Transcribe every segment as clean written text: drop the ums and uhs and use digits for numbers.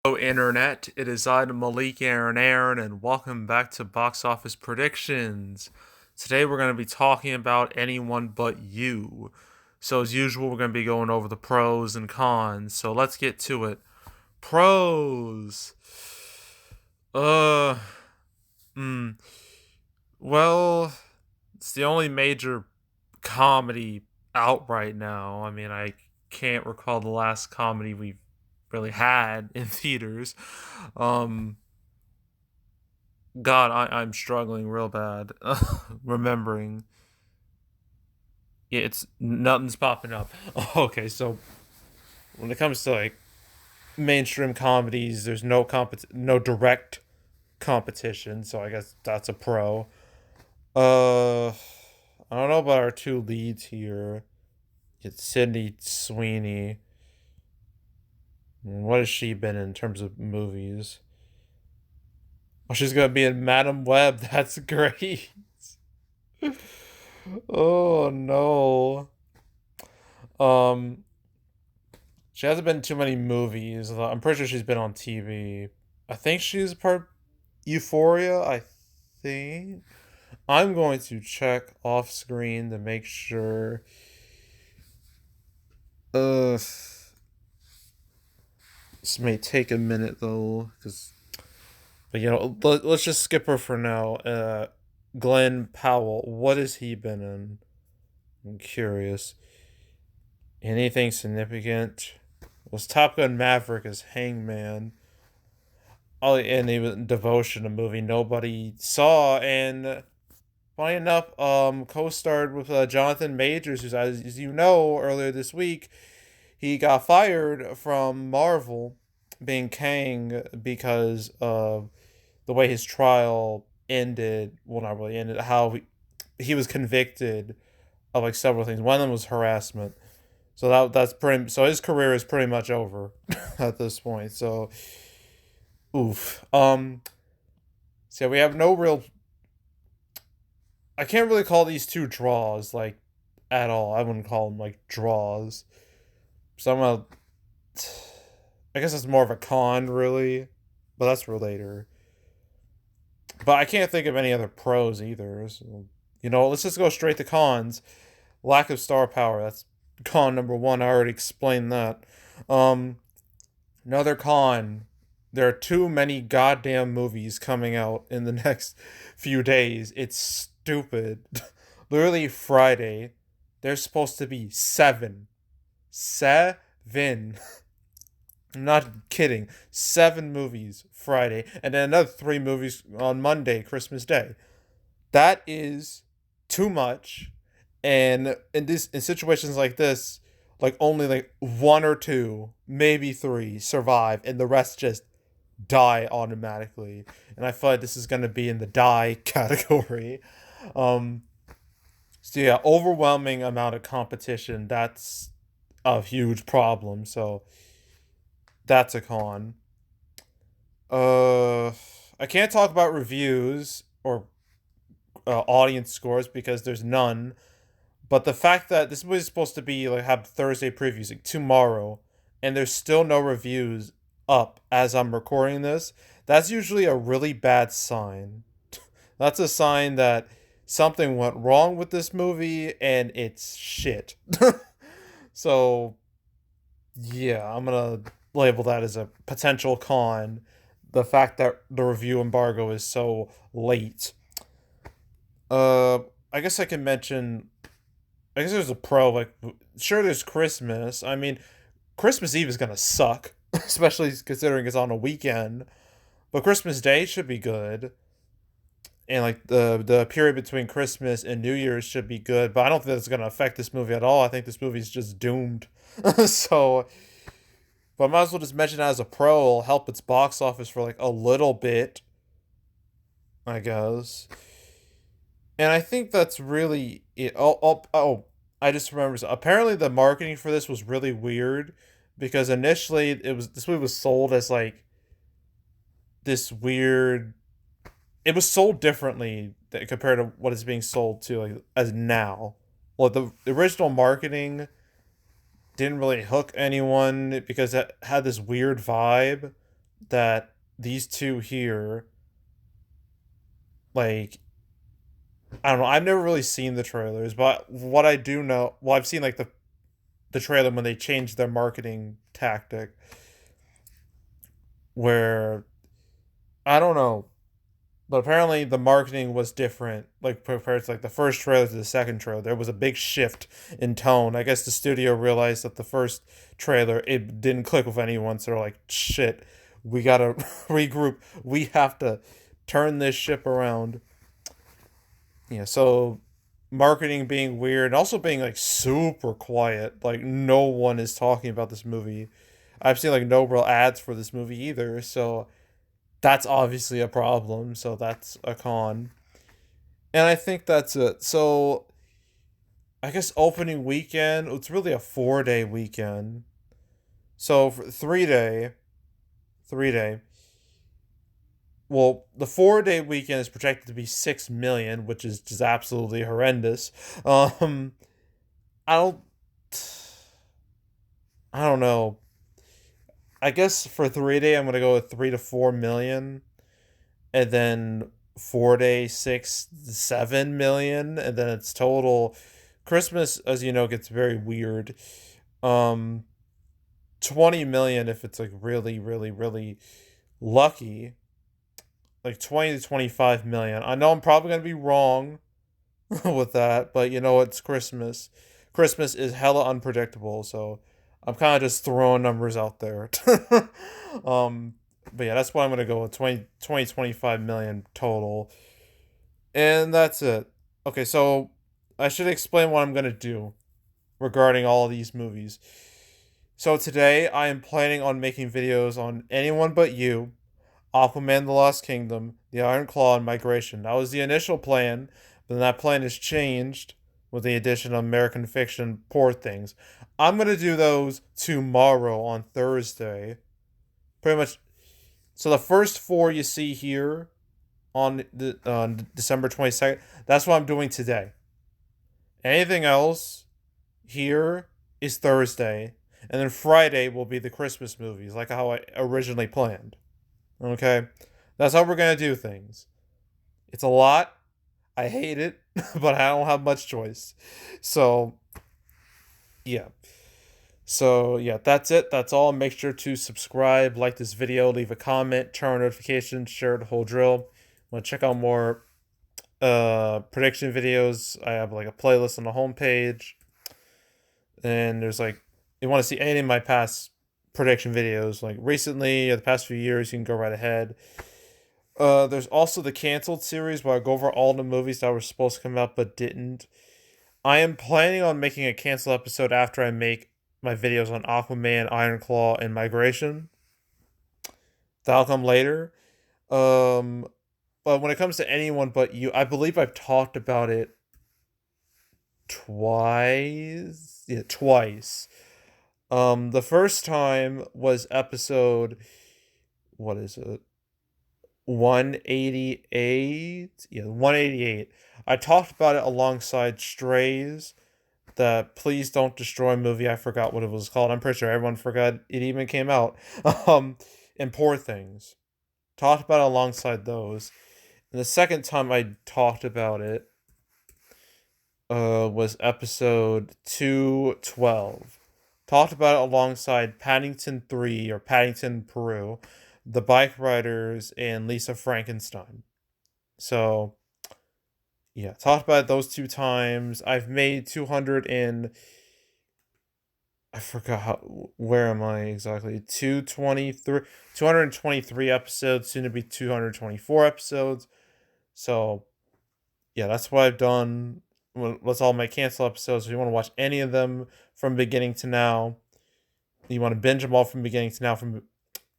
Hello, Internet. It is I, Malik Aaron, and welcome back to Box Office Predictions. Today we're going to be talking about Anyone But You. So, as usual, we're going to be going over the pros and cons. So, let's get to it. Pros. Uh, hmm. Well, it's the only major comedy out right now. I mean, I can't recall the last comedy we've really had in theaters. Um, God, I'm struggling real bad remembering. Yeah, it's nothing's popping up. Okay, so when it comes to like mainstream comedies, there's no direct competition, so I guess that's a pro. I don't know about our two leads here. It's Sydney Sweeney. What has she been in terms of movies? Oh, she's gonna be in Madam Web. That's great. Oh no. Um, she hasn't been in too many movies. I'm pretty sure she's been on TV. I think she's part of Euphoria. I think. I'm going to check off screen to make sure. This may take a minute though, because but let's just skip her for now. Glenn Powell. What has he been in? I'm curious. Anything significant? Was Top Gun Maverick as Hangman? Oh, and he was in Devotion, a movie nobody saw, and funny enough, co-starred with Jonathan Majors, who's, as you know, earlier this week, he got fired from Marvel, being Kang, because of the way his trial ended. Well, not really ended. How he was convicted of like several things. One of them was harassment. So that's pretty. So his career is pretty much over at this point. So, oof. So we have no real. I can't really call these two draws like at all. I wouldn't call them like draws. So I'm gonna. I guess it's more of a con, really, but that's for later. But I can't think of any other pros either. So, let's just go straight to cons. Lack of star power. That's con number one. I already explained that. Um, Another con. There are too many goddamn movies coming out in the next few days. It's stupid. Literally Friday, there's supposed to be seven. Seven. I'm not kidding. Seven movies Friday, and then another three movies on Monday, Christmas Day. That is too much. And in situations like this, like only like one or two, maybe three survive, and the rest just die automatically. And I feel like this is gonna be in the die category. Um, so yeah, overwhelming amount of competition. That's a huge problem. So that's a con. Uh, I can't talk about reviews or audience scores because there's none. But the fact that this movie is supposed to be like have Thursday previews like tomorrow, and there's still no reviews up as I'm recording this, that's usually a really bad sign. That's a sign that something went wrong with this movie and it's shit. So yeah, I'm gonna label that as a potential con. The fact that the review embargo is so late. Uh, I guess I can mention. I guess there's a pro. Like, sure, there's Christmas. I mean, Christmas Eve is gonna suck, especially considering it's on a weekend. But Christmas Day should be good, and like the period between Christmas and New Year's should be good. But I don't think that's gonna affect this movie at all. I think this movie's just doomed. So, but I might as well just mention it as a pro. It'll help its box office for like a little bit, I guess. And I think that's really it. I just remember. Apparently, the marketing for this was really weird because initially this movie was sold as like this weird. It was sold differently compared to what it's being sold to like as now. Well, the original marketing didn't really hook anyone because it had this weird vibe. that these two here, like, I don't know. I've never really seen the trailers, but what I do know, well, I've seen like the trailer when they changed their marketing tactic, where I don't know, but apparently the marketing was different, like compared to like the first trailer to the second trailer. There was a big shift in tone. I guess the studio realized that the first trailer it didn't click with anyone, so they're like, "Shit, we gotta regroup. We have to turn this ship around." Yeah, so marketing being weird and also being like super quiet. Like no one is talking about this movie. I've seen like no real ads for this movie either, so that's obviously a problem. So that's a con. And I think that's it. So I guess opening weekend, it's really a 4 day weekend. So for 3 day, well, the 4 day weekend is projected to be 6 million, which is just absolutely horrendous. Um, I don't, I don't know. I guess for 3 day, I'm gonna go with 3 to 4 million, and then 4 day, 6 to 7 million, and then it's total. Christmas, as you know, gets very weird. Um, 20 million if it's like really, really, really lucky. Like 20 to 25 million. I know I'm probably gonna be wrong with that, but you know it's Christmas. Christmas is hella unpredictable, so I'm kind of just throwing numbers out there. um, but yeah, that's why I'm gonna go with 25 million total, and that's it. Okay, so I should explain what I'm gonna do regarding all these movies. So today I am planning on making videos on Anyone But You, Aquaman the Lost Kingdom, The Iron Claw, and Migration. That was the initial plan, but then that plan has changed with the addition of American Fiction Poor Things. I'm going to do those tomorrow on Thursday. Pretty much. So the first four you see here on December 22nd, that's what I'm doing today. Anything else here is Thursday. And then Friday will be the Christmas movies, like how I originally planned. Okay? That's how we're going to do things. It's a lot. I hate it, but I don't have much choice. So, yeah. So, yeah, that's it. That's all. Make sure to subscribe, like this video, leave a comment, turn on notifications, share the whole drill. Want to check out more prediction videos? I have like a playlist on the homepage. And there's like, you want to see any of my past prediction videos, like recently or the past few years, you can go right ahead. There's also the canceled series where I go over all the movies that were supposed to come out but didn't. I am planning on making a cancel episode after I make my videos on Aquaman, Iron Claw, and Migration. That'll come later. Um, but when it comes to Anyone But You, I believe I've talked about it twice. Yeah, twice. The first time was episode, what is it? 188. Yeah, 188. I talked about it alongside Strays, the Please Don't Destroy movie. I forgot what it was called. I'm pretty sure everyone forgot it even came out. Um, and Poor Things. Talked about it alongside those. And the second time I talked about it was episode 212. Talked about it alongside Paddington 3 or Paddington Peru, The Bike Riders, and Lisa Frankenstein. So, yeah, talked about it those two times. I've made 200 and I forgot where am I exactly? 223 episodes, soon to be 224 episodes. So, yeah, that's what I've done. That's all my cancel episodes. If you want to watch any of them from beginning to now, you want to binge them all from beginning to now.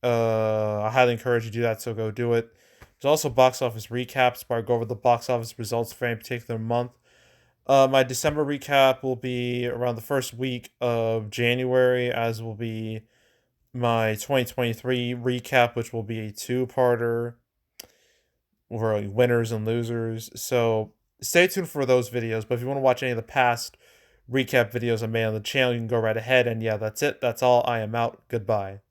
I highly encourage you to do that. So go do it. There's also box office recaps where I go over the box office results for any particular month. My December recap will be around the first week of January, as will be my 2023 recap, which will be a two-parter or winners and losers. So stay tuned for those videos. But if you want to watch any of the past recap videos I made on the channel, you can go right ahead. And yeah, that's it. That's all. I am out. Goodbye.